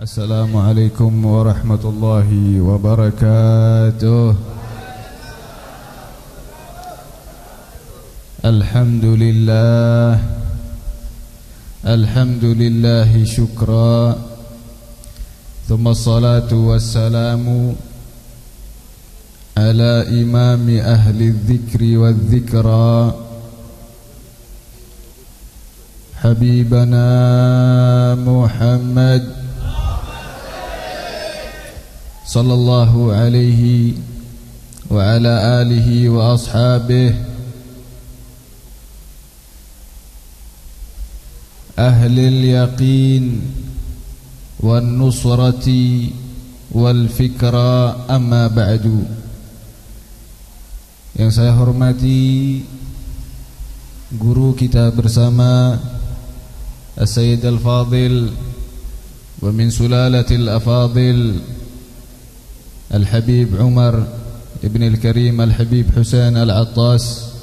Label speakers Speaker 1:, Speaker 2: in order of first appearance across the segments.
Speaker 1: Assalamualaikum warahmatullahi wabarakatuh. Alhamdulillah, alhamdulillahi syukra. Thumma salatu wassalamu ala imami ahli dzikri wa dzikra, Habibana Muhammad sallallahu alaihi wa ala alihi wa ashabihi ahlil yaqin wan nusrati wal fikra, amma ba'du. Yang saya hormati guru kita bersama As-Sayyid Al-Fadil wa min sulalatil afadil Al-Habib Umar Ibn Al-Karim Al-Habib Husain Al-Attas.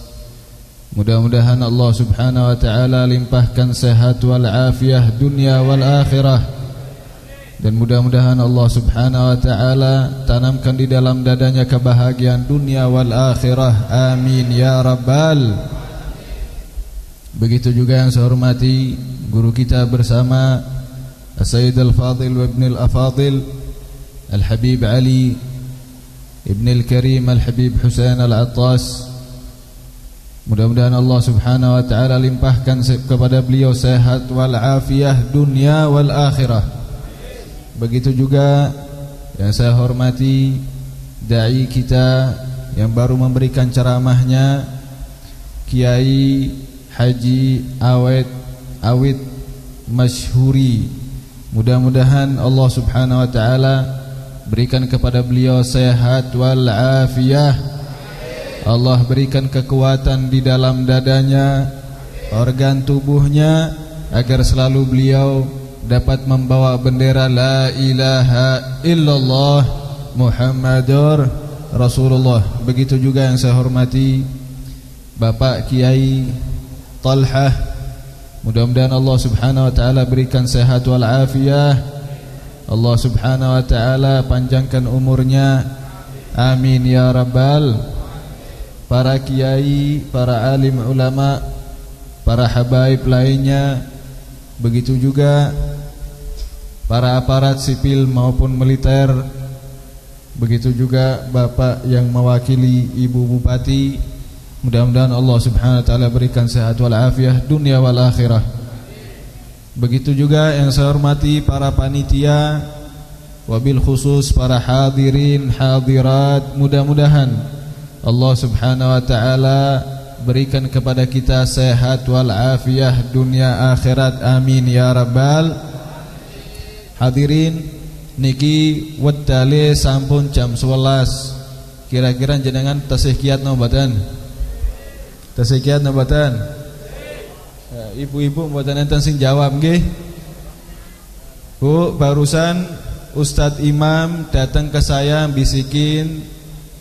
Speaker 1: Mudah-mudahan Allah subhanahu wa ta'ala limpahkan sehat wal afiyah dunia wal akhirah. Dan mudah-mudahan Allah subhanahu wa ta'ala tanamkan di dalam dadanya kebahagiaan dunia wal akhirah. Amin ya rabbal. Begitu juga yang saya hormati guru kita bersama As-Sayyid Al-Fadil wa Ibn Al-Afadil Al-Habib Ali Ibn Al-Karim Al-Habib Husain Al-Attas. Mudah-mudahan Allah subhanahu wa ta'ala limpahkan kepada beliau sehat wal afiyah dunia wal akhirah. Begitu juga yang saya hormati da'i kita yang baru memberikan ceramahnya, Kiai Haji Awit Masyhuri. Mudah-mudahan Allah subhanahu wa ta'ala berikan kepada beliau sehat wal afiyah. Allah berikan kekuatan di dalam dadanya, organ tubuhnya, agar selalu beliau dapat membawa bendera la ilaha illallah Muhammadur Rasulullah. Begitu juga yang saya hormati Bapak Kiai Talhah. Mudah-mudahan Allah subhanahu wa ta'ala berikan sehat wal afiyah. Allah subhanahu wa ta'ala panjangkan umurnya. Amin ya rabbal. Para kiai, para alim ulama, para habaib lainnya, begitu juga para aparat sipil maupun militer, begitu juga Bapak yang mewakili Ibu Bupati. Mudah-mudahan Allah subhanahu wa ta'ala berikan sehat wal afiyah dunia wal akhirah. Begitu juga yang saya hormati para panitia, wabil khusus para hadirin hadirat. Mudah-mudahan Allah subhanahu wa ta'ala berikan kepada kita sehat wal afiyah dunia akhirat. Amin ya rabbal. Hadirin niki wedale sampun jam 11. Kira-kira jenengan tasih kiat nobatan? Tasih kiat nobatan? Ibu-ibu mboten enten sing jawab nggih. Bu, barusan Ustadz Imam datang ke saya bisikin,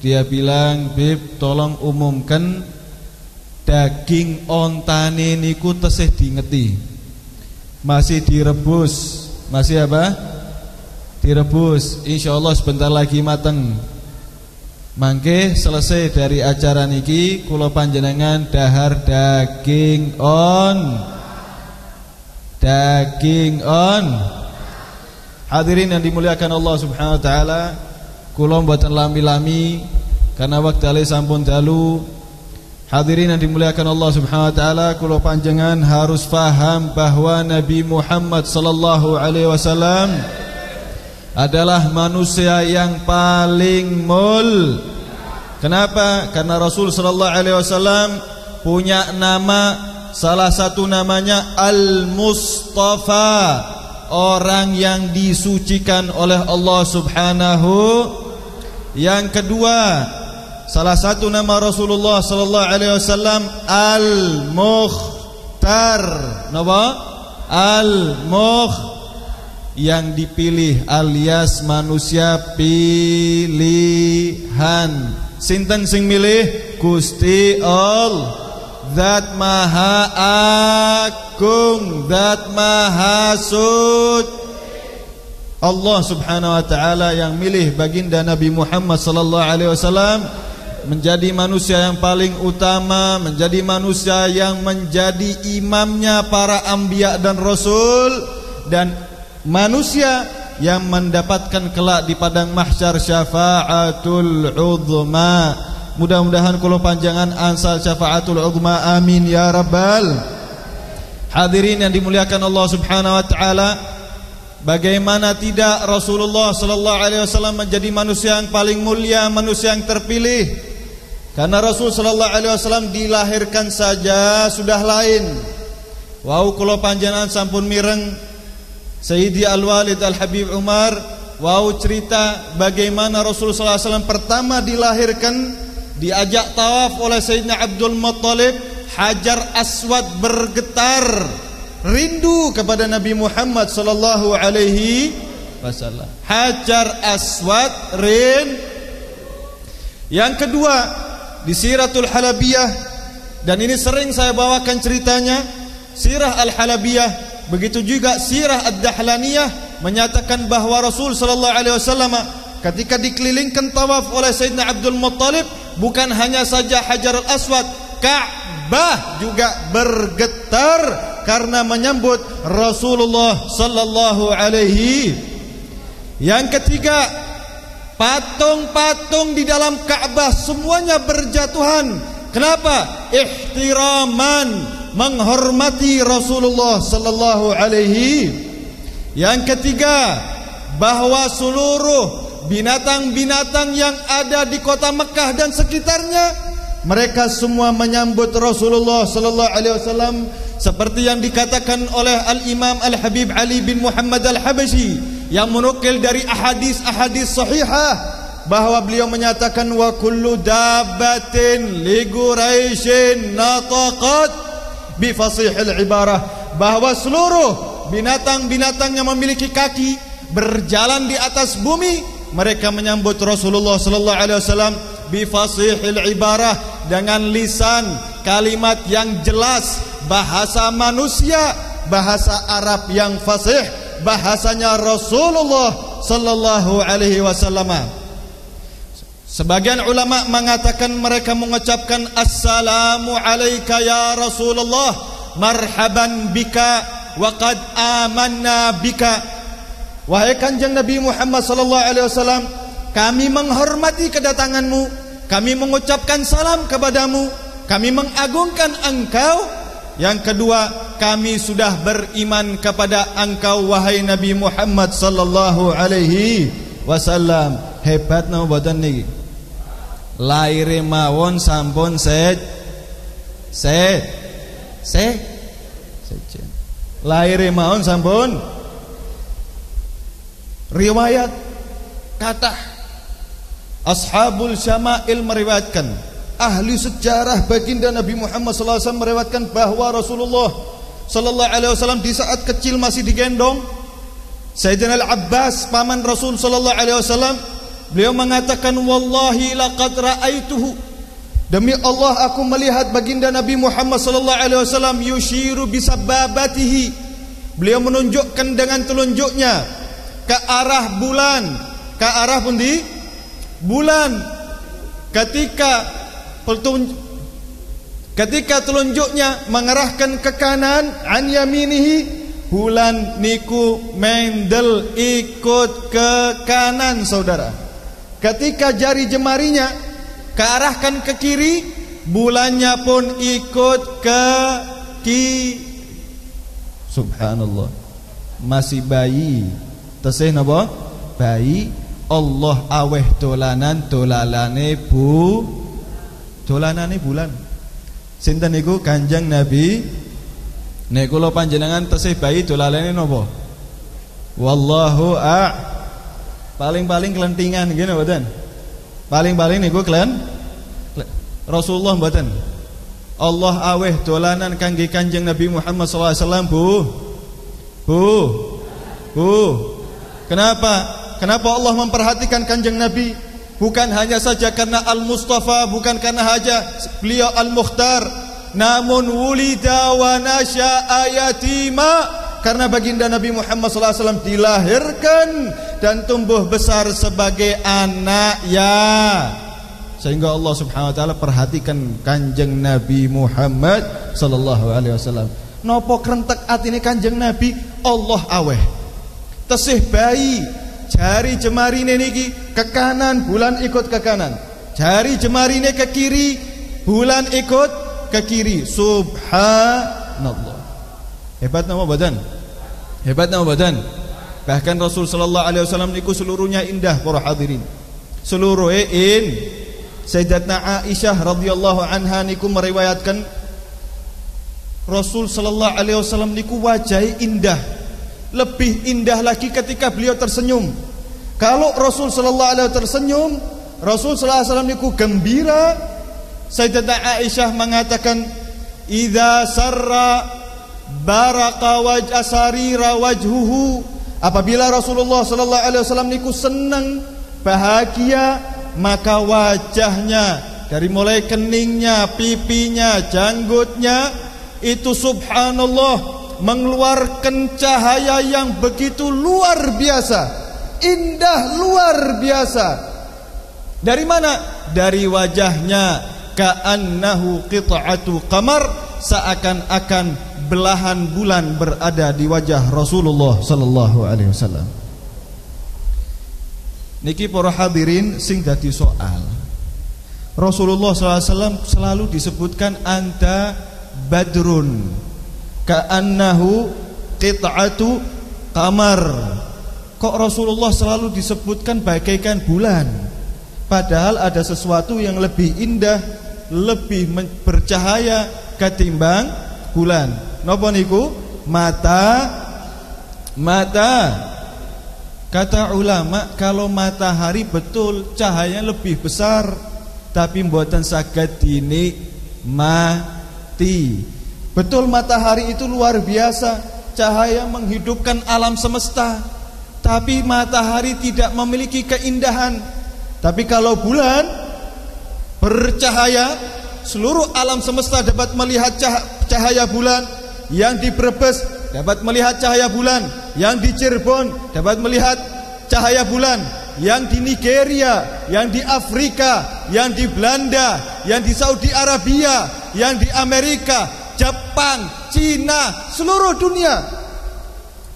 Speaker 1: dia bilang, "Bib, tolong umumkan daging ontane niku tesih diingeti. Masih direbus. Masih apa? Direbus. Insyaallah sebentar lagi mateng. Mangke selesai dari acara niki kula panjenengan dahar daging on. Daging on. Hadirin yang dimuliakan Allah subhanahu wa ta'ala, kula mboten lami-lami karena wekdale sampun dalu. Hadirin yang dimuliakan Allah subhanahu wa ta'ala, kula panjenengan harus faham bahwa Nabi Muhammad sallallahu alaihi wasallam adalah manusia yang paling Kenapa? Karena Rasul sallallahu alaihi wasallam punya nama, salah satu namanya Al-Mustafa, orang yang disucikan oleh Allah subhanahu. Yang kedua, salah satu nama Rasulullah sallallahu alaihi wasallam Al-Mukhtar. Napa? Al-Mukhtar, yang dipilih alias manusia pilihan. Sinten sing milih? Gusti Allah, Zat Maha Agung, Zat Maha Suci. Allah Subhanahu wa taala yang milih baginda Nabi Muhammad sallallahu alaihi wasallam menjadi manusia yang paling utama, menjadi manusia yang menjadi imamnya para anbiya dan rasul, dan manusia yang mendapatkan kelak di padang mahsyar syafaatul uzma. Mudah-mudahan kula panjangan ansal syafaatul uzma, amin ya rabbal. Hadirin yang dimuliakan Allah Subhanahu wa taala, bagaimana tidak Rasulullah sallallahu alaihi wasallam menjadi manusia yang paling mulia, manusia yang terpilih. Karena Rasul sallallahu alaihi wasallam dilahirkan saja sudah lain. Wau kula panjenengan sampun mireng Sayyidi Al-Walid Al-Habib Umar, wau cerita bagaimana Rasul sallallahu alaihi wasallam pertama dilahirkan, diajak tawaf oleh Sayyidina Abdul Muttalib, Hajar Aswad bergetar rindu kepada Nabi Muhammad sallallahu alaihi wasallam. Hajar Aswad Yang kedua, di Siratul Halabiyah, dan ini sering saya bawakan ceritanya, Sirah Al-Halabiyah, begitu juga Sirah Ad-Dahlaniyah, menyatakan bahwa Rasul sallallahu alaihi wasallam ketika dikelilingkan tawaf oleh Sayyidina Abdul Muttalib, bukan hanya saja Hajar Al-Aswad, Ka'bah juga bergetar karena menyambut Rasulullah sallallahu alaihi. Yang ketiga, patung-patung di dalam Ka'bah semuanya berjatuhan. Kenapa? Ihtiraman, menghormati Rasulullah sallallahu alaihi. Yang ketiga, bahwa seluruh binatang-binatang yang ada di kota Mekah dan sekitarnya, mereka semua menyambut Rasulullah sallallahu alaihi wasallam, seperti yang dikatakan oleh Al-Imam Al-Habib Ali bin Muhammad Al-Habasyi yang menukil dari ahadis sahihah, bahwa beliau menyatakan wa kullu dabbatin li Quraisyin nataqat bi fasihil ibarah, bahwa seluruh binatang-binatang yang memiliki kaki berjalan di atas bumi, mereka menyambut Rasulullah sallallahu alaihi wasallam bi fasihil ibarah, dengan lisan kalimat yang jelas, bahasa manusia, bahasa Arab yang fasih, bahasanya Rasulullah sallallahu alaihi wasallam. Sebagian ulama mengatakan mereka mengucapkan assalamu alayka ya Rasulullah, marhaban bika wa qad amanna bika. Wahai kanjeng Nabi Muhammad sallallahu alaihi wasallam, kami menghormati kedatanganmu, kami mengucapkan salam kepadamu, kami mengagungkan engkau. Yang kedua, kami sudah beriman kepada engkau wahai Nabi Muhammad sallallahu alaihi wasallam. Hebat no boten niki. Laire mawon sampun laire mawon sampun. Riwayat kata Ashabul Syama'il meriwayatkan, ahli sejarah baginda Nabi Muhammad sallallahu alaihi wasallam meriwayatkan bahwa Rasulullah sallallahu alaihi wasallam di saat kecil masih digendong Sayyidina Al-Abbas, paman Rasul sallallahu alaihi wasallam, beliau mengatakan wallahi laqad ra'aituhu, demi Allah aku melihat baginda Nabi Muhammad sallallahu alaihi wasallam yushiru bisababatihi, beliau menunjukkan dengan telunjuknya ke arah bulan, ke arah pundi? Bulan. Ketika telunjuknya mengarahkan ke kanan, an yaminihi, bulan niku mendel ikut ke kanan saudara. Ketika jari jemarinya kearahkan ke kiri, bulannya pun ikut ke kiri. Subhanallah. Masih bayi, tesih napa? Bayi. Allah aweh dolanane bulan. Sinten niku Kanjeng Nabi. Nek kula panjenengan tesih bayi dolalane napa? Wallahu paling-paling kelentingan ngene mboten? Paling-paling niku Rasulullah mboten. Allah aweh dolanan kangge Kanjeng Nabi Muhammad sallallahu alaihi wasallam, Bu. Kenapa Allah memperhatikan Kanjeng Nabi? Bukan hanya saja karena Al-Mustafa, bukan karena saja beliau Al-Mukhtar, namun wulida wa nasya'a yatima
Speaker 2: Karena baginda Nabi Muhammad SAW dilahirkan dan tumbuh besar sebagai anak ya. Sehingga Allah Subhanahu wa taala perhatikan Kanjeng Nabi Muhammad sallallahu alaihi wasallam. Nopo krentek atine Kanjeng Nabi Allah aweh. Tesih bayi jari jemarine niki ke kanan, bulan ikut ke kanan. Jari jemarine ke kiri, bulan ikut ke kiri. Subhanallah. Hebat nama badan. Hebat nama badan. Bahkan Rasul sallallahu alaihi wasallam niku seluruhnya indah para hadirin. Seluruhnya Sayyidatna Aisyah radhiyallahu anha niku meriwayatkan Rasul sallallahu alaihi wasallam niku wajahnya indah. Lebih indah lagi ketika beliau tersenyum. Kalau Rasul sallallahu alaihi wasallam tersenyum, Rasul sallallahu alaihi wasallam niku gembira. Sayyidatna Aisyah mengatakan, "Idza sarra baraka sarira wajhuhu." Apabila Rasulullah sallallahu alaihi wasallam niku senang, bahagia, maka wajahnya dari mulai keningnya, pipinya, janggutnya itu subhanallah mengeluarkan cahaya yang begitu luar biasa, indah luar biasa. Dari mana? Dari wajahnya, ka'annahu qit'atu qamar, seakan-akan belahan bulan berada di wajah Rasulullah sallallahu alaihi wasallam. Niki para hadirin sing dadi soal. Rasulullah sallallahu alaihi wasallam selalu disebutkan anta badrun ka'annahu qit'atu qamar. Kok Rasulullah selalu disebutkan bagaikan bulan? Padahal ada sesuatu yang lebih indah, lebih bercahaya ketimbang bulan. Napa niku? Mata. Kata ulama, kalau matahari betul cahayanya lebih besar, tapi mboten saged dinikmati. Betul matahari itu luar biasa, cahaya menghidupkan alam semesta, tapi matahari tidak memiliki keindahan. Tapi kalau bulan bercahaya, seluruh alam semesta dapat melihat cahaya bulan. Yang di Brebes dapat melihat cahaya bulan, yang di Cirebon dapat melihat cahaya bulan, yang di Nigeria, yang di Afrika, yang di Belanda, yang di Saudi Arabia, yang di Amerika, Jepang, Cina, seluruh dunia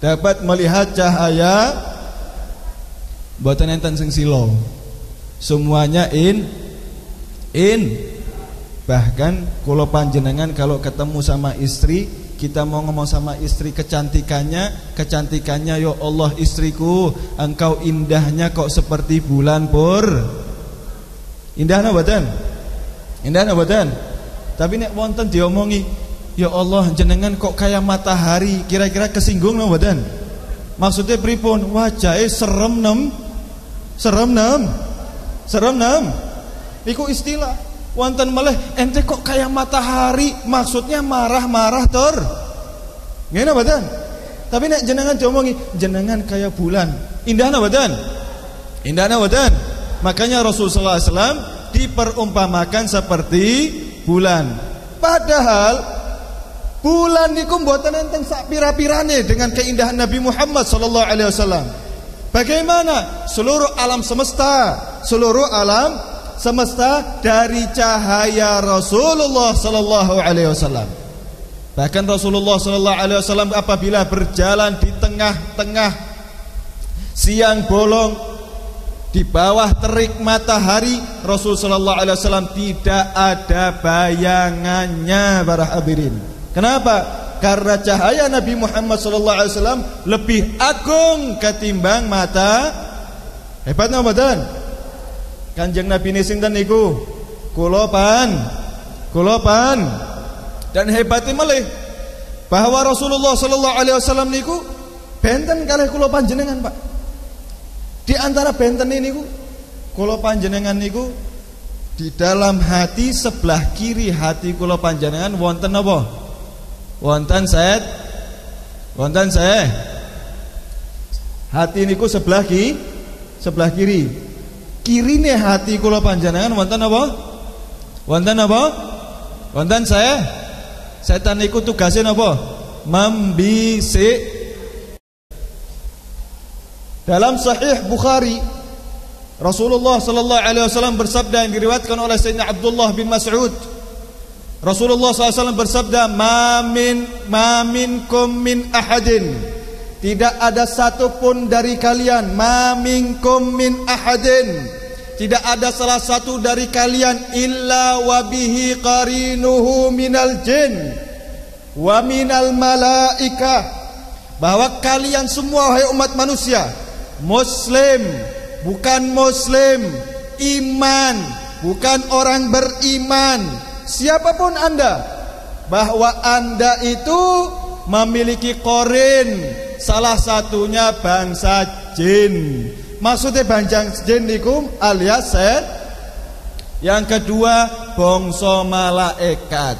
Speaker 2: dapat melihat cahaya. Mboten enten sing silo. Semuanya in. Bahkan kula panjenengan kalau ketemu sama istri, kita mau ngomong sama istri kecantikannya, ya Allah istriku, engkau indahnya kok seperti bulan pur. Indah na badan? Indah na badan? Tapi nek wonten diomongi, ya Allah jenengan kok kayak matahari, kira-kira kesinggung na badan? Maksudnya pripun? Wajahe serem nem. Iku istilah. Wonten meleh ente kok kayak matahari, maksudnya marah-marah tur. Ngene badan. Tapi nek jenengan diomongi jenengan kayak bulan. Indahna badan. Indahna badan. Makanya Rasulullah SAW diperumpamakan seperti bulan. Padahal bulan niku mboten enten sak pira-pirane dengan keindahan Nabi Muhammad sallallahu alaihi wasallam. Bagaimana? Seluruh alam semesta dari cahaya Rasulullah sallallahu alaihi wasallam. Bahkan Rasulullah sallallahu alaihi wasallam apabila berjalan di tengah-tengah siang bolong di bawah terik matahari, Rasul sallallahu alaihi wasallam tidak ada bayangannya para hadirin. Kenapa? Karena cahaya Nabi Muhammad sallallahu alaihi wasallam lebih agung ketimbang mata. Hebatnya badan. Kanjeng Nabi ini sinten niku? Kula pan. Dan hebatnya malih bahwa Rasulullah sallallahu alaihi wasallam niku benten kalih kula panjenengan, Pak. Di antara benten ini niku kula panjenengan niku di dalam hati sebelah kiri hati kula panjenengan wonten napa? Wonten set. Hati niku sebelah kiri. Kirine hati kula panjenengan wonten apa? Wonten saya. Setan niku tugasnya napa? Membisik. Dalam Sahih Bukhari, Rasulullah sallallahu alaihi wasallam bersabda, yang diriwayatkan oleh Sayyidina Abdullah bin Mas'ud. Rasulullah SAW bersabda, ma minkum min ahadin, tidak ada satupun dari kalian, ma minkum min ahadin, tidak ada salah satu dari kalian, illa wa bihi qarinuhu minal jin wa minal malaikah, bahwa kalian semua, wahai umat manusia, muslim, bukan muslim, iman, bukan orang beriman, siapapun anda, bahwa anda itu memiliki korin, salah satunya bangsa jin. Maksudnya bangsa jin niku alias set. Yang kedua, bangsa malaikat.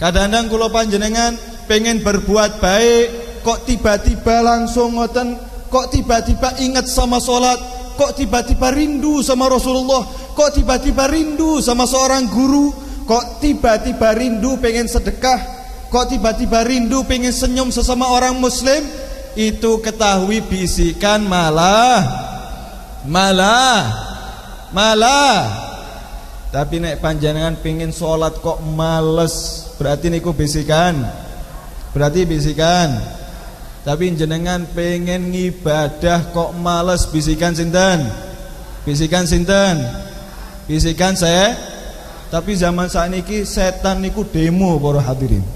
Speaker 2: Kadang-kadang kula panjenengan pengen berbuat baik, kok tiba-tiba langsung ngoten, kok tiba-tiba ingat sama sholat, kok tiba-tiba rindu sama Rasulullah, kok tiba-tiba rindu sama seorang guru, kok tiba-tiba rindu pengen sedekah, kok tiba-tiba rindu pengen senyum sesama orang muslim. Itu ketahui bisikan malah. Tapi nek panjenengan pengen sholat kok males, berarti niku bisikan. Tapi jenengan pengen ngibadah kok males, bisikan sinten? Bisikan saya. Tapi zaman sakniki setan niku demo para hadirin.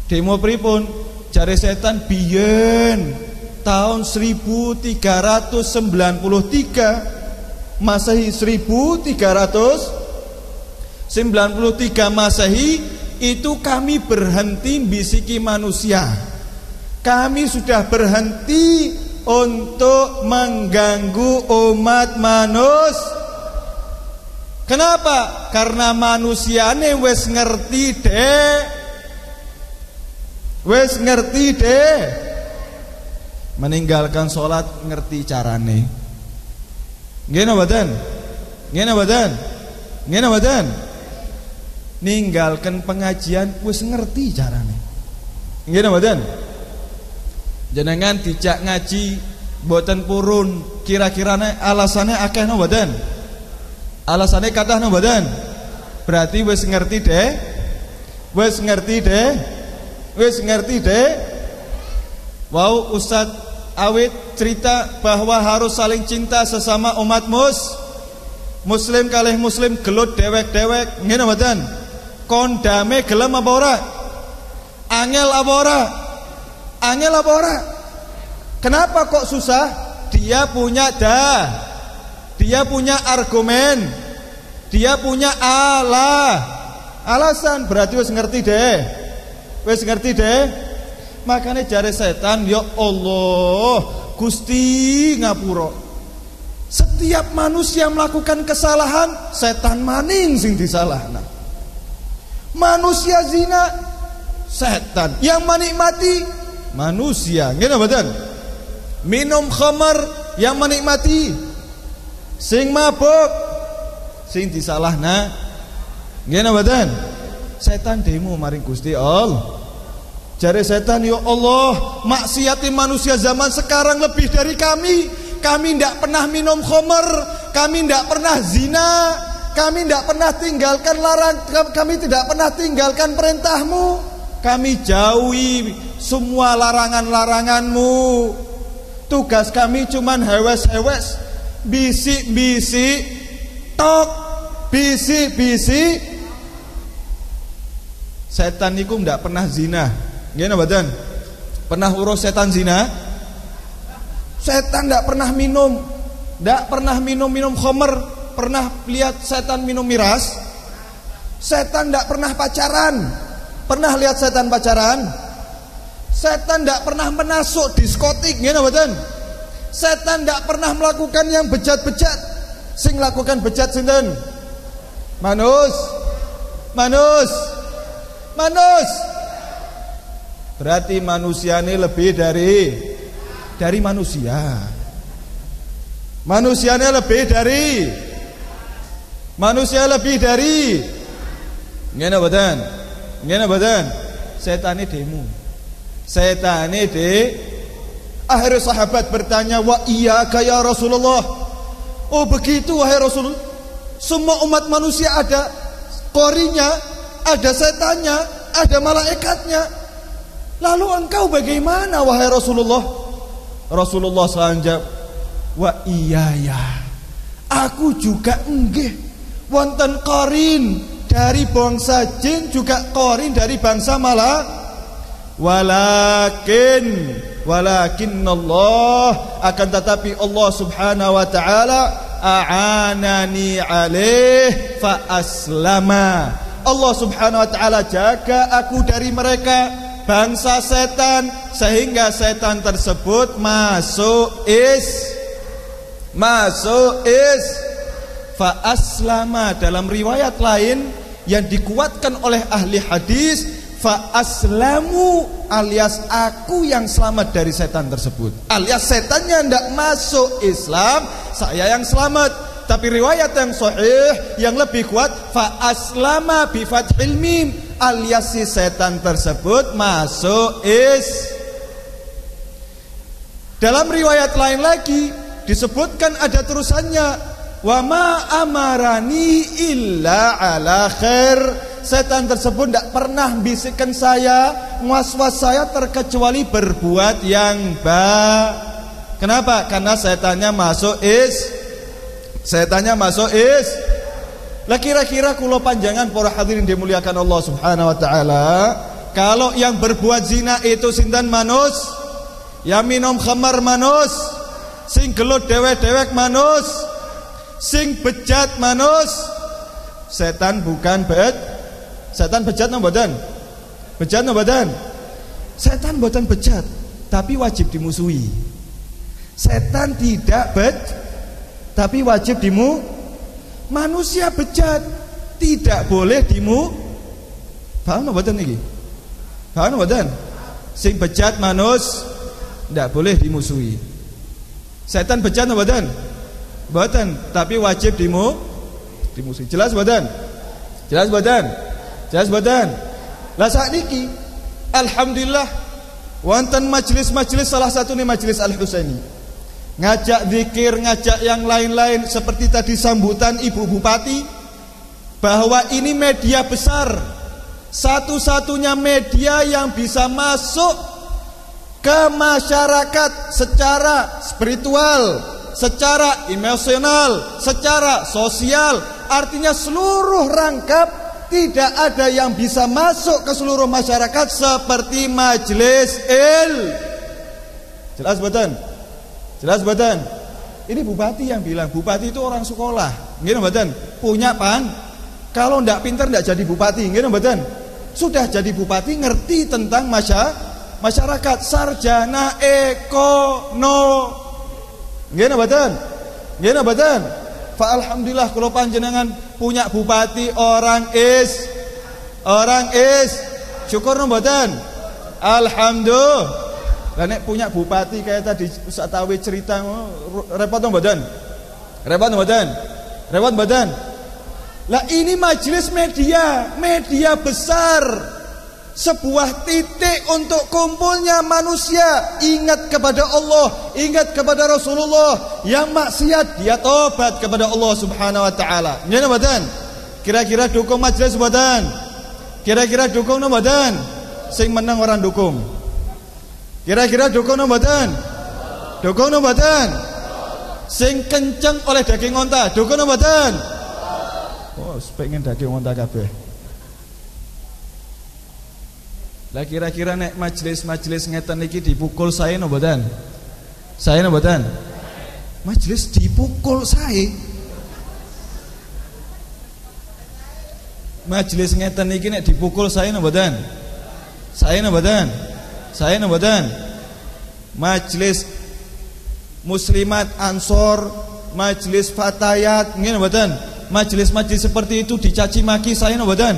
Speaker 2: Demo pripun? Jare setan biyen tahun 1393 Masehi, 1393 Masehi itu kami berhenti bisiki manusia. Kami sudah berhenti untuk mengganggu umat manusia. Kenapa? Karena manusiane wis ngerti deh. Meninggalkan sholat ngerti carane. Ngene mboten? Ninggalkan pengajian wis ngerti carane. Ngene mboten? Jenengan dijak ngaji mboten purun, kira-kirane alasane akeh no mboten? Alasane kathah no mboten? Berarti wis ngerti deh. Wow, Ustaz awit cerita bahwa harus saling cinta sesama umat muslim kalih muslim gelut dewek-dewek. Ngene mboten? Kondame gelem apa ora? Angel apa ora? Kenapa kok susah? Dia punya argumen, dia punya alasan. Berarti wis ngerti deh. Makanya jare setan, ya Allah, Gusti ngapura. Setiap manusia melakukan kesalahan, setan maning sing disalahna. Manusia zina, setan. Yang menikmati manusia. Ngene mboten? Minum khamar, yang menikmati sing mabuk, sing disalahna. Ngene mboten? Setan demo maring Gusti Allah. Jare setan, ya Allah, maksiati manusia zaman sekarang lebih dari kami. Kami tidak pernah minum khamar, kami tidak pernah zina, kami tidak pernah tinggalkan kami tidak pernah tinggalkan perintahmu. Kami jauhi semua larangan-laranganmu. Tugas kami cuman hewes-hewes, bisik-bisik, tok, bisik-bisik. Setan niku tidak pernah zina. Gimana badan? Pernah urus setan zina? Setan tidak pernah minum, minum khamar. Pernah lihat setan minum miras? Setan tidak pernah pacaran. Pernah lihat setan pacaran? Setan tidak pernah menasuk diskotik. Gimana badan? Setan tidak pernah melakukan yang bejat-bejat. Sing lakukan bejat sinten? Manus. Berarti manusia ini lebih dari manusia. Manusia lebih dari. Ngene mboten? Setane demo. Akhirnya sahabat bertanya, wa iyyaka ya Rasulullah. Oh begitu wahai Rasul. Semua umat manusia ada qorinya, ada setannya, ada malaikatnya. Lalu engkau bagaimana wahai Rasulullah? Rasulullah SAW, wa iyaya, aku juga nggih wonten qarin dari bangsa jin, juga qarin dari bangsa walakin Allah, akan tetapi Allah Subhanahu wa taala a'anani alaih fa aslama. Allah Subhanahu wa taala jaga aku dari mereka bangsa setan, sehingga setan tersebut masuk fa aslama. Dalam riwayat lain yang dikuatkan oleh ahli hadis, fa aslamu, alias aku yang selamat dari setan tersebut, alias setannya tidak masuk Islam, saya yang selamat. Tapi riwayat yang sahih yang lebih kuat, fa aslama bi fathil mim, alias si setan tersebut masuk Dalam riwayat lain lagi disebutkan ada terusannya, wa ma amarani illa ala khair. Setan tersebut tidak pernah bisikkan saya, was-was saya terkecuali berbuat yang baik. Kenapa? Karena setannya masuk Lah kira-kira kula panjangan para hadirin dimuliakan Allah Subhanahu wa taala, kalau yang berbuat zina itu sinten manus, yang minum khamar manus, sing gelut dewek-dewek manus, sing bejat manus, setan bukan setan bejat nang mboten? Bejat nang mboten? Setan mboten bejat, tapi wajib dimusuhi. Setan tidak tapi wajib manusia bejat tidak boleh paham mboten niki? Paham mboten? Sing bejat manus tidak boleh dimusuhi. Setan bejat mboten? Mboten, tapi wajib dimusuhi. Jelas mboten? Jelas mboten? Jelas mboten? Lah sakniki alhamdulillah wonten majelis-majelis, salah satu nih majelis Al-Husaini, ngajak zikir, ngajak yang lain-lain, seperti tadi sambutan Ibu Bupati, bahwa ini media besar, satu-satunya media yang bisa masuk ke masyarakat secara spiritual, secara emosional, secara sosial. Artinya seluruh rangkap tidak ada yang bisa masuk ke seluruh masyarakat seperti majelis Jelas betul? Jelas betul? Ini bupati yang bilang, bupati itu orang sekolah, nggih mboten? Punya kalau ndak pinter ndak jadi bupati, nggih mboten? Sudah jadi bupati ngerti tentang masyarakat, sarjana nggih mboten? Nggih mboten? Fa alhamdulillah kalau panjenengan punya bupati orang syukur mboten? Alhamdulillah. Lah nek punya bupati kayak tadi Ustaz Tawi cerita, repot mboten? Repot mboten? Repot mboten? Lah ini majelis media besar, sebuah titik untuk kumpulnya manusia. Ingat kepada Allah, ingat kepada Rasulullah. Yang maksiat dia tobat kepada Allah Subhanahu wa taala. Nggih mboten? Kira-kira dukung majelis mboten? Kira-kira dukung mboten? Sing meneng orang dukung. Kira-kira dukung mboten? Dukung mboten? Sing kenceng oleh daging onta, dukung mboten? Oh, pengen daging onta kabeh. Lah kira-kira nek majelis-majelis ngeten iki dipukul sae no mboten? Sae no mboten? Majelis dipukul sae. Majelis ngeten iki nek dipukul sae no mboten? Sae no mboten? Sae no mboten? Majelis muslimat ansor, majelis fatayat, nggih mboten? Majelis-majelis seperti itu dicaci maki sae no mboten?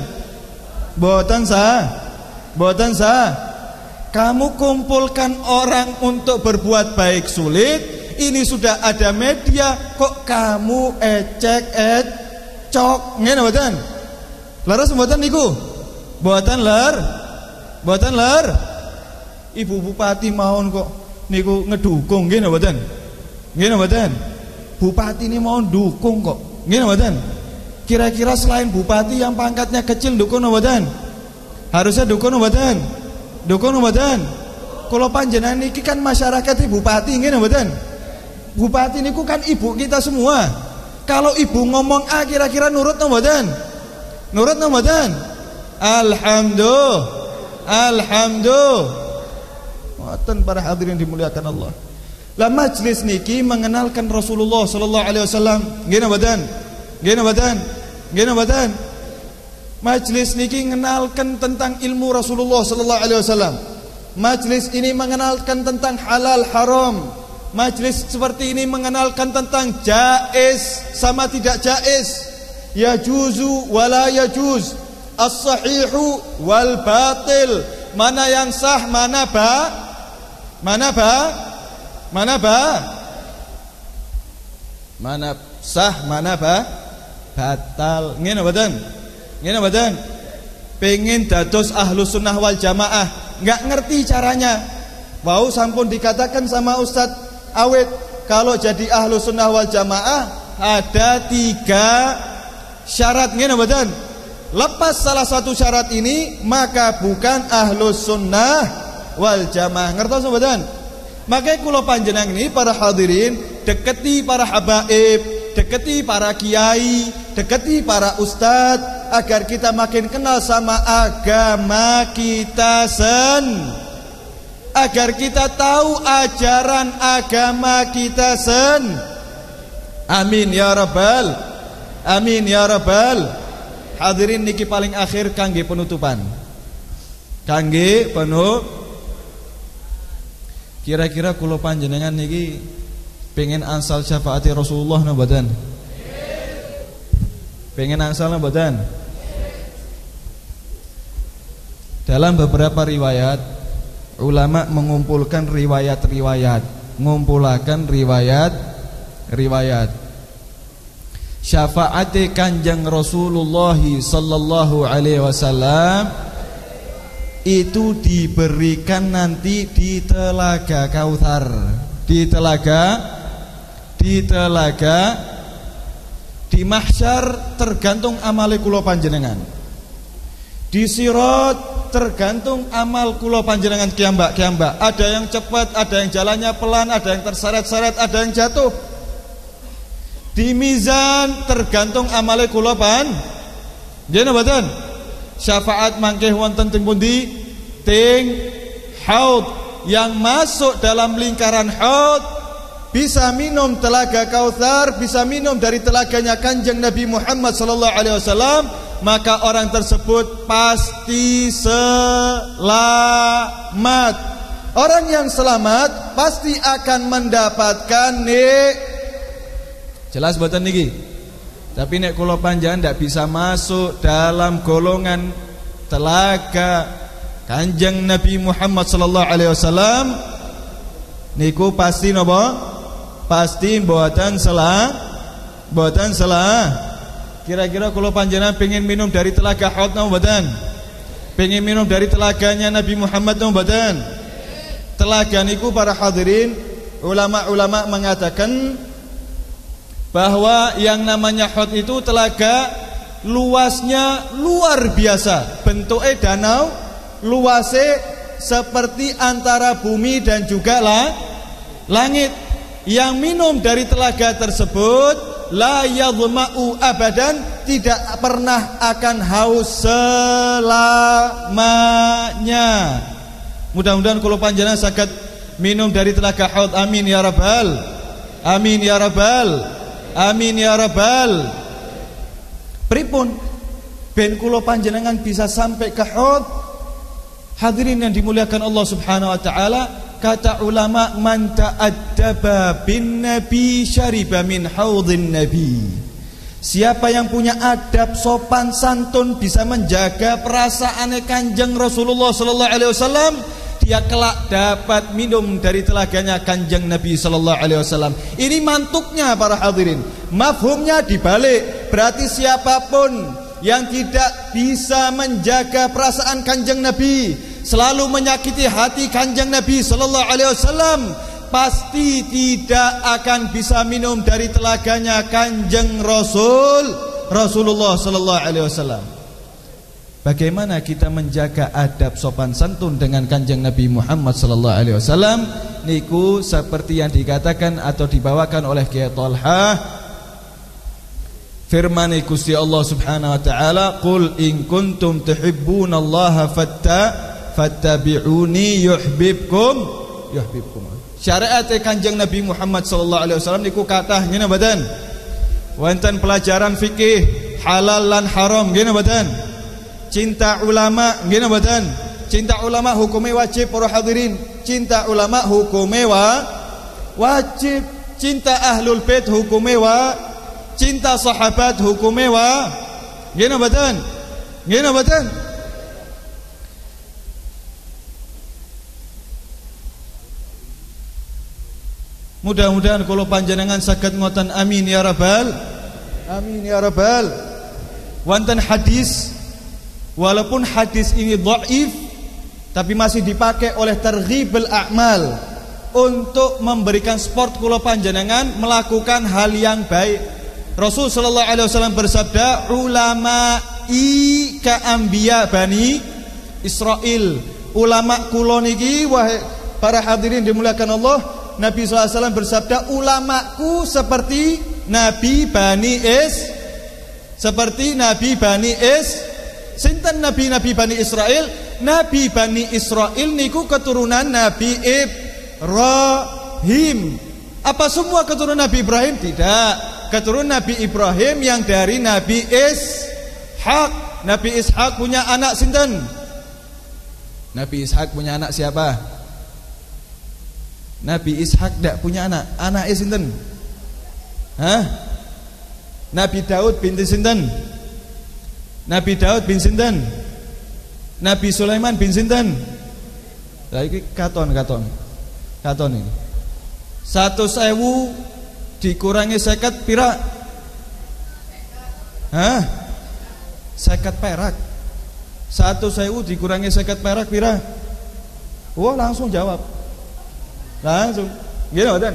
Speaker 2: Mboten sah. Boten sah. Kamu kumpulkan orang untuk berbuat baik sulit. Ini sudah ada media, kok kamu cok ngene mboten? Leres mboten niku? Mboten ler. Mboten ler. Ibu Bupati mawon kok niku ngedukung nggih napa mboten? Nggih napa mboten? Bupati ini mau dukung kok. Nggih napa mboten? Kira-kira selain bupati yang pangkatnya kecil dukung napa mboten? Harusnya dukung napa mboten? Dukung napa mboten? Kula panjenengan niki kan masyarakat bupati nggih napa mboten? Bupati niku kan ibu kita semua. Kalau ibu ngomong A kira-kira nurut napa mboten? Nurut napa mboten? Alhamdulillah. Alhamdulillah. Wonten para hadirin dimuliakan Allah. Lah majlis niki mengenalkan Rasulullah sallallahu alaihi wasallam. Nggih napa mboten? Nggih napa mboten? Nggih napa mboten? Majlis niki mengenalkan tentang ilmu Rasulullah sallallahu alaihi wasallam. Majlis ini mengenalkan tentang halal haram. Majlis seperti ini mengenalkan tentang jaiz sama tidak jaiz, yajuzu wala yajuz, as-sahihu wal batil, mana yang sah, mana sah, mana batal. Ngene mboten? Ngene mboten? Pengen dados ahlus sunnah wal jamaah, enggak ngerti caranya. Wau sampun dikatakan sama Ustadz Awet, kalau jadi ahlus sunnah wal jamaah ada 3 syarat. Ngene mboten? Lepas salah satu syarat ini maka bukan ahlus sunnah wal jamaah. Ngertos mboten? Makanya kula panjenengan ini para hadirin deketi para habaib, deketi para kiai, deketi para ustadz agar kita makin kenal sama agama kita agar kita tahu ajaran agama kita Amin ya rabbal. Amin ya rabbal. Hadirin niki paling akhir kangge penutupan. Kangge kira-kira kula panjenengan niki pengen ansal syafaati Rasulullah napa mboten? Pengen ansal napa mboten? Dalam beberapa riwayat ulama mengumpulkan riwayat-riwayat, mengumpulkan riwayat syafaati Kanjeng Rasulullah sallallahu alaihi wasallam itu diberikan nanti di Telaga Kautsar, di mahsyar tergantung amale kula panjenengan, di Sirat tergantung amal kula panjenengan kiambak. Ada yang cepat, ada yang jalannya pelan, ada yang terseret-seret, ada yang jatuh. Di mizan tergantung amale kula panjenengan mboten? Syafaat mangkeh wonten teng pundi? Ting haud. Yang masuk dalam lingkaran haud bisa minum Telaga Kautsar, bisa minum dari telaganya Kanjeng Nabi Muhammad sallallahu alaihi wasallam, maka orang tersebut pasti selamat. Orang yang selamat pasti akan mendapatkan jelas mboten niki? Tapi nek kula panjenengan ndak bisa masuk dalam golongan telaga Kanjeng Nabi Muhammad sallallahu alaihi wasallam niku pasti napa? Pasti mboten salah. Kira-kira kula panjenengan pengin minum dari telaga Haud napa mboten? Pengin minum dari telaganya Nabi Muhammad napa mboten? Telaga niku para hadirin ulama-ulama mengatakan bahwa yang namanya Haud itu telaga luasnya luar biasa, bentuknya danau, luasnya seperti antara bumi dan juga langit. Yang minum dari telaga tersebut la yadhma'u abadan, tidak pernah akan haus selamanya. Mudah-mudahan kula panjenengan saged minum dari telaga Haud. Amin ya rabbal. Amin ya rabbal. Amin ya rabbal. Pripun ben kula panjenengan bisa sampai ke Haud? Hadirin yang dimuliakan Allah Subhanahu wa taala, kata ulama, man ta'addaba bin nabi syariba min haudin nabi. Siapa yang punya adab sopan santun, bisa menjaga perasaan Kanjeng Rasulullah sallallahu alaihi wasallam, dia kelak dapat minum dari telaganya Kanjeng Nabi sallallahu alaihi wasallam. Ini mantuknya para hadirin. Mafhumnya dibalik. Berarti siapapun yang tidak bisa menjaga perasaan Kanjeng Nabi, selalu menyakiti hati Kanjeng Nabi sallallahu alaihi wasallam, pasti tidak akan bisa minum dari telaganya Kanjeng Rasulullah sallallahu alaihi wasallam. Bagaimana kita menjaga adab sopan santun dengan Kanjeng Nabi Muhammad sallallahu alaihi wasallam? Niku seperti yang dikatakan atau dibawakan oleh Kiai Thalhah, firman Gusti Allah Subhanahu wa taala, "Qul in kuntum tuhibbunallaha fattabi'uni yuhibbukum." Syariat Kanjeng Nabi Muhammad sallallahu alaihi wasallam niku kathah ngene mboten? Wonten pelajaran fikih halal lan haram ngene mboten? Cinta ulama ngene mboten? Cinta ulama hukumnya wajib para hadirin. Cinta ulama hukumnya wajib. Cinta ahlul bait hukumnya cinta sahabat hukumnya ngene mboten? Ngene mboten? Mudah-mudahan kalau panjenengan saged ngoten, amin ya rabbal amin ya rabbal. Wonten hadis, walaupun hadis ini dhaif, tapi masih dipakai oleh targhibul a'mal untuk memberikan sport kula panjenengan melakukan hal yang baik. Rasul sallallahu alaihi wasallam bersabda, ulama'i ka anbiya bani Israil. Ulama kula niki, wahai para hadirin dimuliakan Allah, Nabi sallallahu alaihi wasallam bersabda, ulamaku seperti Nabi Bani Sinten Nabi Bani Israel? Nabi Bani Israel niku keturunan Nabi Ibrahim. Apa semua keturunan Nabi Ibrahim? Tidak. Keturunan Nabi Ibrahim yang dari Nabi Ishak. Nabi Ishak punya anak sinten? Nabi Ishak punya anak siapa? Nabi Ishak tidak punya anak. Anak sinten? Nabi Daud bin sinten? Nabi Daud bin sinten? Nabi Sulaiman bin sinten? Lah iki katon ini. 100.000 dikurangi 50 pira? 50 perak. 100.000 dikurangi 50 perak pira? Oh, langsung jawab. Langsung. Gitu kan?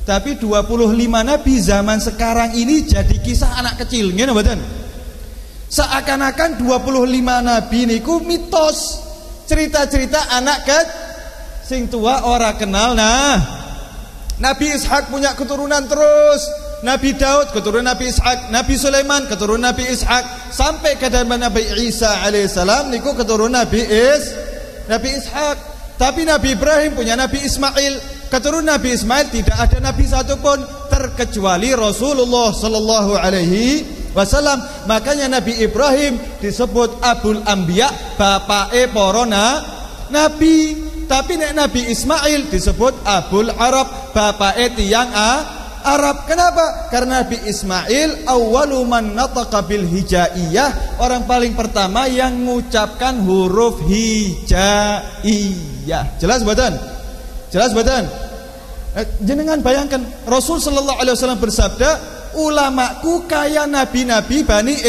Speaker 2: Tapi 25 nabi zaman sekarang ini jadi kisah anak kecil, gitu kan? Seakan-akan 25 nabi niku mitos, cerita-cerita anak sing tua ora kenal. Nah, Nabi Ishak punya keturunan terus. Nabi Daud keturunan Nabi Ishak, Nabi Sulaiman keturunan Nabi Ishak, sampai ke Nabi Isa alaihissalam niku keturunan Nabi Ishak. Tapi Nabi Ibrahim punya Nabi Ismail, keturunan Nabi Ismail tidak ada nabi satupun terkecuali Rasulullah sallallahu alaihi wasallam. Makanya Nabi Ibrahim disebut Abul Anbiya, bapake para nabi. Tapi Nabi Ismail disebut Abul Arab, bapake tiyang Arab. Kenapa? Karena Nabi Ismail awwalu man nataqa bil hijaiyah, orang paling pertama yang mengucapkan huruf hijaiyah. Jelas mboten? Jenengan bayangkan, Rasul sallallahu alaihi wasallam bersabda, ulamaku kaya nabi-nabi Bani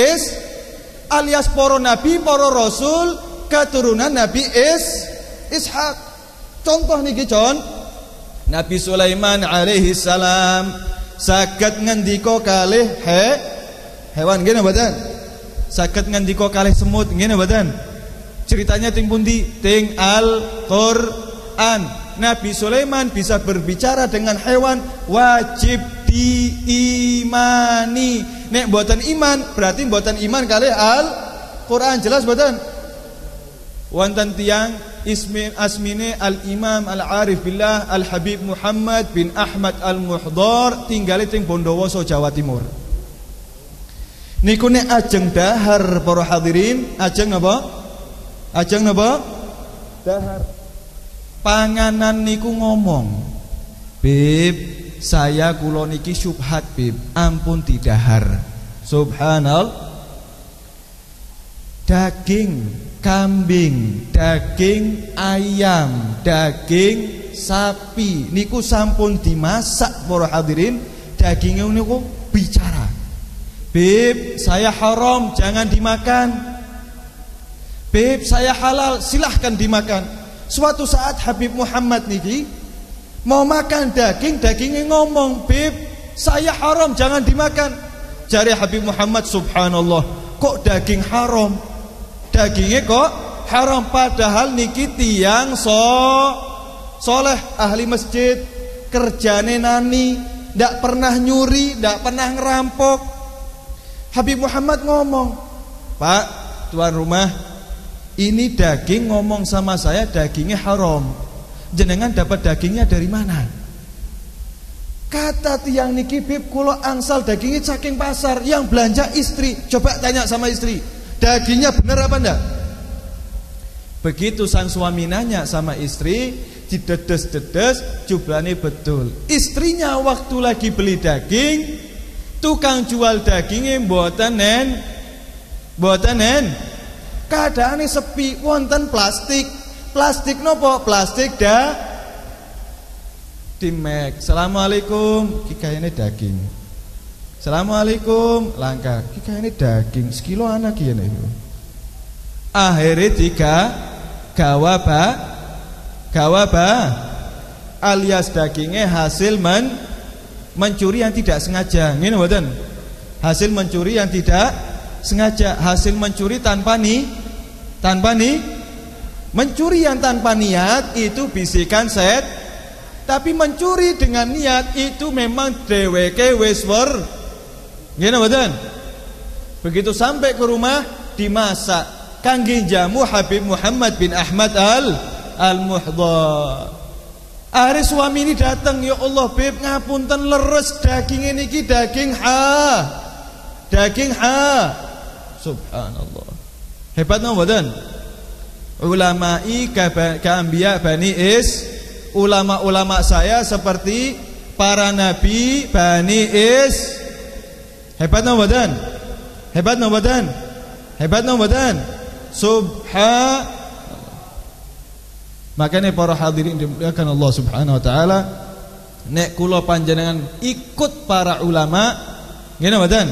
Speaker 2: alias para nabi, para rasul keturunan Nabi Ishak. Contoh niki, Nabi Sulaiman alaihi salam saged ngendika kalih hewan ngene mboten? Saged ngendika kalih semut ngene mboten? Ceritanya ting pundi? Ting Al-Qur'an. Nabi Sulaiman bisa berbicara dengan hewan, wajib diimani. Nek mboten iman, berarti mboten iman kalih Al-Qur'an. Jelas mboten? Wonten tiyang asmine Al-Imam Al-Arif Billah Al-Habib Muhammad bin Ahmad Al-Muhdar, tinggal ting Bondowoso Jawa Timur. Niku nek ajeng dahar para hadirin, ajeng napa? Dahar. Panganan niku ngomong, "Bib, saya kula niki syubhat, Bib. Ampun didahar." Subhanallah. Daging kambing, daging ayam, daging sapi niku sampun dimasak para hadirin, dagingnya niku bicara, "Bib, saya haram, jangan dimakan." Beb, saya halal, silahkan dimakan. Suatu saat Habib Muhammad niki mau makan daging, dagingnya ngomong, Beb, saya haram, jangan dimakan. Jari Habib Muhammad, subhanallah, kok daging haram? Dagingnya kok haram, padahal niki tiang soleh, ahli masjid, kerjane nani, ndak pernah nyuri, ndak pernah ngerampok. Habib Muhammad ngomong, Pak, tuan rumah, ini daging ngomong sama saya dagingnya haram. Jenengan dapat dagingnya dari mana? Kata tiang niki, Bib, kula angsal dagingnya saking pasar, yang belanja istri. Coba tanya sama istri, dagingnya benar apa enggak? Begitu sang suami nanya sama istri, didedes-dedes, jumlahnya betul. Istrinya waktu lagi beli daging, tukang jual dagingnya mboten nen. Keadaannya sepi, wonten plastik. Plastik nopo? Plastik dimek. Assalamualaikum, ki kayane daging. Assalamualaikum, langka. Ki kayane daging, sekilo anak ki nek. Akhirnya tiga gawaba alias dagingnya hasil mencuri yang tidak sengaja. Ngene mboten? Hasil mencuri yang tidak sengaja, hasil mencuri tanpa mencuri yang tanpa niat itu bisikan set, tapi mencuri dengan niat itu memang dheweke wis wer. Ngene mboten? Begitu sampai ke rumah dimasak kangge jamu Habib Muhammad bin Ahmad Al-Muhdar. Akhirnya suami ini datang, ya Allah, Beb, ngapunten leres daging ini ki daging subhanallah. Hebat mboten? Ulama'i ka'ambiya Bani Is, ulama-ulama saya seperti para nabi Bani Is. Hebat mboten? Hebat mboten? Hebat mboten? Subhanallah. Makanya para hadirin dimuliakan Allah Subhanahu wa taala, nek kula panjenengan ikut para ulama, ngene mboten?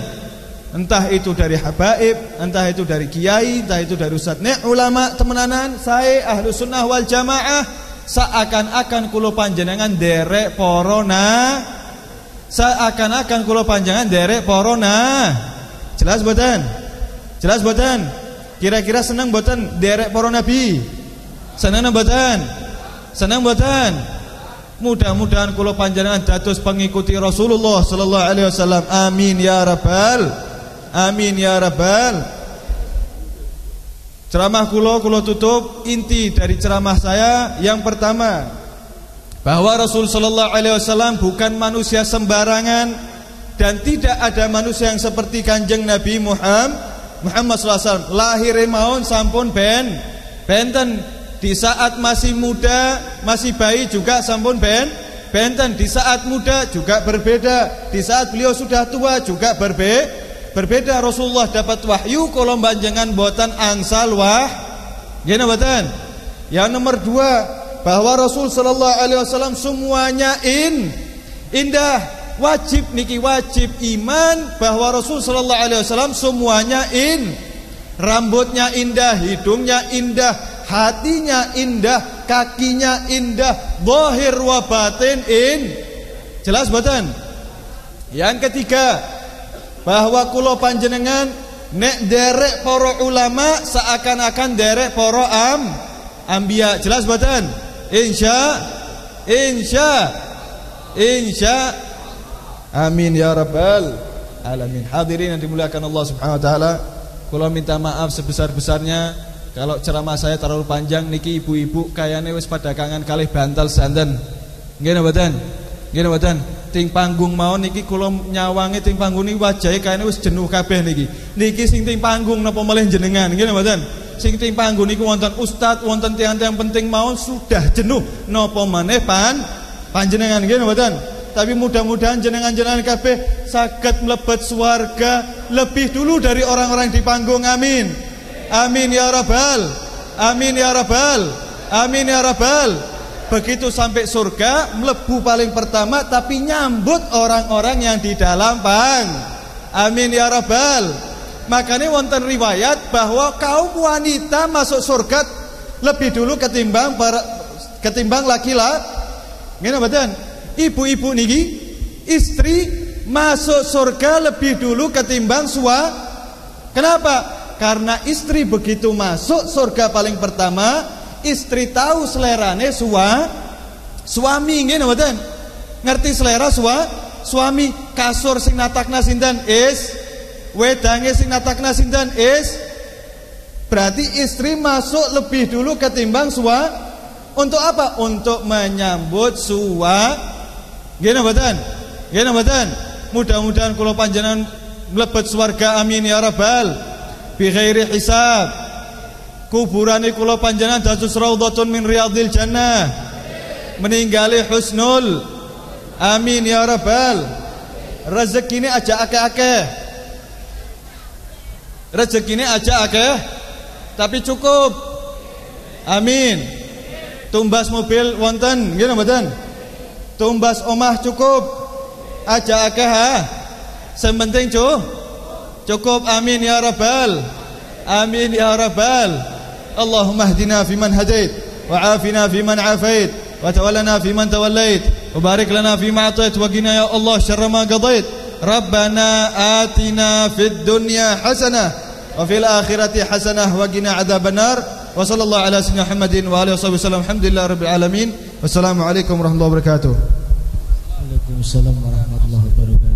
Speaker 2: Entah itu dari habaib, entah itu dari kiai, entah itu dari ustaz. Nek ulama temenanan, saya ahlu sunnah wal jamaah, seakan-akan kula panjenengan derek porona, seakan-akan kula panjenengan derek porona. Jelas mboten? Jelas mboten? Kira-kira senang mboten derek para nabi? Senang mboten? Senang mboten? Mudah-mudahan kula panjenengan dados pengikuti Rasulullah sallallahu alaihi wasallam. Amin ya rabbal. Amin ya rabbal. Ceramah kula tutup inti dari ceramah saya yang pertama, bahwa Rasul sallallahu alaihi wasallam bukan manusia sembarangan dan tidak ada manusia yang seperti Kanjeng Nabi Muhammad SAW. Lahir maun sampun benten. Di saat masih muda, masih bayi juga sampun benten. Di saat muda juga berbeda. Di saat beliau sudah tua juga berbeda. Rasulullah dapat wahyu kalau panjenengan boten angsal gini boten. Yang nomor dua, bahwa Rasul sallallahu alaihi wasallam semuanya indah. Wajib niki, wajib iman bahwa Rasul sallallahu alaihi wasallam semuanya rambutnya indah, hidungnya indah, hatinya indah, kakinya indah, zahir wa batin Jelas mboten? Yang ketiga, bahwa kula panjenengan nek derek para ulama seakan-akan derek para ambiya. Jelas mboten? Insya amin ya rabbal alamin. Hadirin yang dimuliakan Allah Subhanahu wa taala, kula minta maaf sebesar-besarnya kalau ceramah saya terlalu panjang. Niki ibu-ibu kayane wis pada kangen kalih bantal santen. Nggih mboten? Nggih mboten? Ting panggung mawon niki kula nyawangi ting panggung niki wajahe kayane wis jenuh kabeh niki. Niki sing ting panggung napa melih jenengan? Nggih mboten? Sing ting panggung niku wonten ustaz, wonten tiyang-tiyang penting mawon sudah jenuh napa maneh panjenengan. Nggih mboten? Tapi mudah-mudahan jenengan-jenengan kabeh saged mlebet swarga lebih dulu dari orang-orang di panggung. Amin. Amin ya rabbal. Amin ya rabbal. Amin ya rabbal. Begitu sampai surga, mlebu paling pertama tapi nyambut orang-orang yang di dalam Amin ya rabbal. Makanya wonten riwayat bahwa kaum wanita masuk surga lebih dulu ketimbang laki-laki. Ngene mboten? Ibu-ibu niki istri masuk surga lebih dulu ketimbang Kenapa? Karena istri begitu masuk surga paling pertama, istri tahu selerane suami. Ngene mboten? Ngerti selera suami. Kasur sing natakna sinten is, wedange sing natakna sinten is. Berarti istri masuk lebih dulu ketimbang untuk apa? Untuk menyambut Gini mboten? Mudah-mudahan kula panjenengan mlebet swarga amin ya rabbal bi ghairi hisab. Kuburane kula panjenengan dados raudhatun min riyadil jannah. Meninggali husnul amin ya rabbal. Rezekine aja akeh-akeh. Rezekine aja akeh tapi cukup. Amin. Tumbas mobil wonten nggih mboten? Tumbas omah cukup. Aja akeh ha. Sementing cukup. Amin ya rabbal. Amin ya rabbal. Allahumma hdina fiman hadait wa afina fiman afait wa tawallana fiman tawallait wa barik lana fima atait wa qina ya Allah syarra ma qadait. Rabbana atina fid dunya hasanah wa fil akhirati hasanah wa qina adzabannar. Wa sallallahu ala sayyidina Muhammadin wa alihi wasallam. Alhamdulillah rabbil alamin. Wassalamualaikum warahmatullahi wabarakatuh.
Speaker 3: Waalaikumsalam warahmatullahi wabarakatuh.